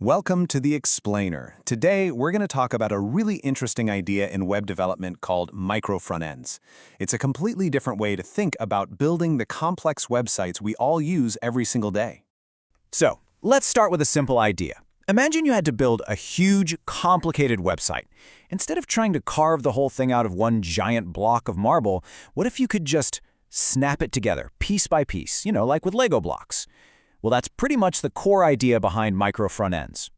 Welcome to the Explainer. Today, we're going to talk about a really interesting idea in web development called micro-frontends. It's a completely different way to think about building the complex websites we all use every single day. So, let's start with a simple idea. Imagine you had to build a huge, complicated website. Instead of trying to carve the whole thing out of one giant block of marble, what if you could just snap it together, piece by piece, like with Lego blocks? Well, that's pretty much the core idea behind micro-frontends.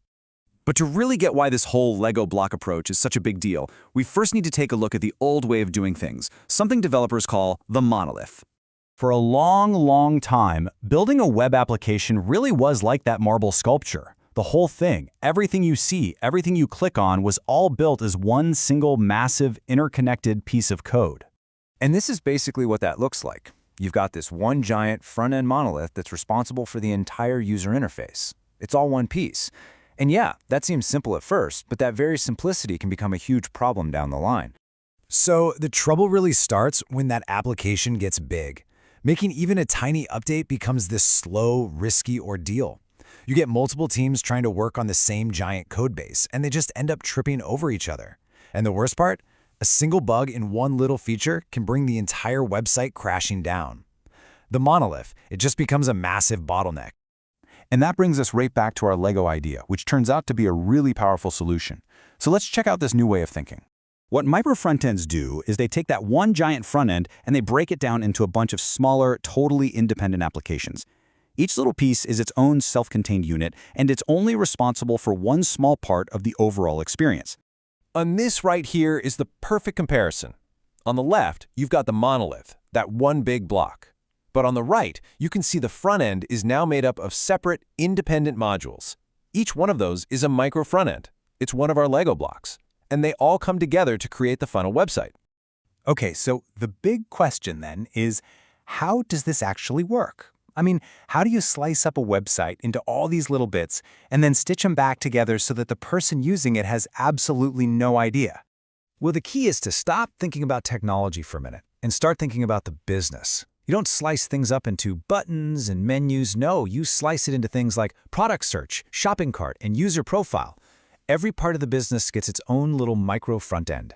But to really get why this whole Lego block approach is such a big deal, we first need to take a look at the old way of doing things, something developers call the monolith. For a long time, building a web application really was like that marble sculpture. The whole thing, everything you see, everything you click on was all built as one single massive interconnected piece of code. And this is basically what that looks like. You've got this one giant front-end monolith that's responsible for the entire user interface. It's all one piece. And yeah, that seems simple at first, but that very simplicity can become a huge problem down the line. So the trouble really starts when that application gets big. Making even a tiny update becomes this slow, risky ordeal. You get multiple teams trying to work on the same giant code base, and they just end up tripping over each other. And the worst part? A single bug in one little feature can bring the entire website crashing down. The monolith, it just becomes a massive bottleneck. And that brings us right back to our Lego idea, which turns out to be a really powerful solution. So let's check out this new way of thinking. What micro-frontends do is they take that one giant front end and they break it down into a bunch of smaller, totally independent applications. Each little piece is its own self-contained unit, and it's only responsible for one small part of the overall experience. And this right here is the perfect comparison. On the left, you've got the monolith, that one big block. But on the right, you can see the front end is now made up of separate, independent modules. Each one of those is a micro front end. It's one of our Lego blocks. And they all come together to create the final website. Okay, so the big question then is, how does this actually work? I mean, how do you slice up a website into all these little bits and then stitch them back together so that the person using it has absolutely no idea? Well, the key is to stop thinking about technology for a minute and start thinking about the business. You don't slice things up into buttons and menus. No, you slice it into things like product search, shopping cart, and user profile. Every part of the business gets its own little micro front end.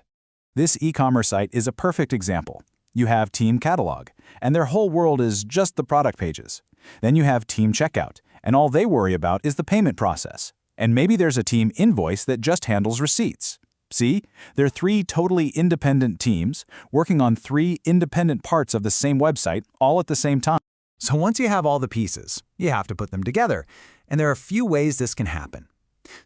This e-commerce site is a perfect example. You have Team Catalog, and their whole world is just the product pages. Then you have Team Checkout, and all they worry about is the payment process. And maybe there's a Team Invoice that just handles receipts. See? They're three totally independent teams working on three independent parts of the same website all at the same time. So once you have all the pieces, you have to put them together. And there are a few ways this can happen.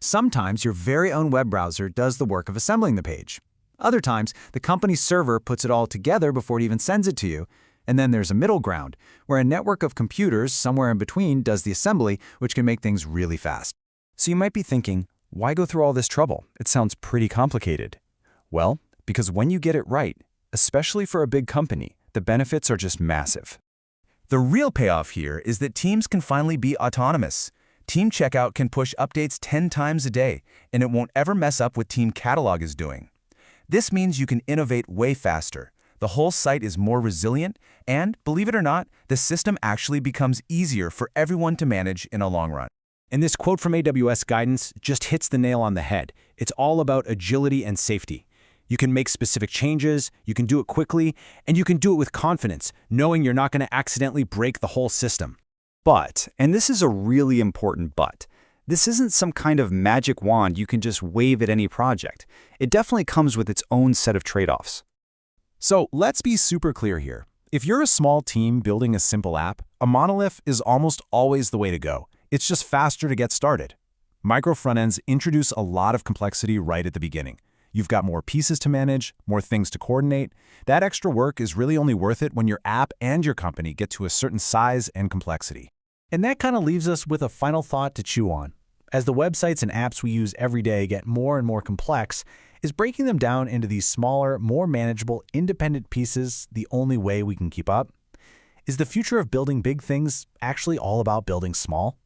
Sometimes your very own web browser does the work of assembling the page. Other times, the company's server puts it all together before it even sends it to you. And then there's a middle ground, where a network of computers somewhere in between does the assembly, which can make things really fast. So you might be thinking, why go through all this trouble? It sounds pretty complicated. Well, because when you get it right, especially for a big company, the benefits are just massive. The real payoff here is that teams can finally be autonomous. Team Checkout can push updates 10 times a day, and it won't ever mess up what Team Catalog is doing. This means you can innovate way faster. The whole site is more resilient, and, believe it or not, the system actually becomes easier for everyone to manage in a long run. And this quote from AWS Guidance just hits the nail on the head. It's all about agility and safety. You can make specific changes, you can do it quickly, and you can do it with confidence, knowing you're not going to accidentally break the whole system. But, and this is a really important but, this isn't some kind of magic wand you can just wave at any project. It definitely comes with its own set of trade-offs. So let's be super clear here. If you're a small team building a simple app, a monolith is almost always the way to go. It's just faster to get started. Micro frontends introduce a lot of complexity right at the beginning. You've got more pieces to manage, more things to coordinate. That extra work is really only worth it when your app and your company get to a certain size and complexity. And that kind of leaves us with a final thought to chew on. As the websites and apps we use every day get more and more complex, is breaking them down into these smaller, more manageable, independent pieces the only way we can keep up? Is the future of building big things actually all about building small?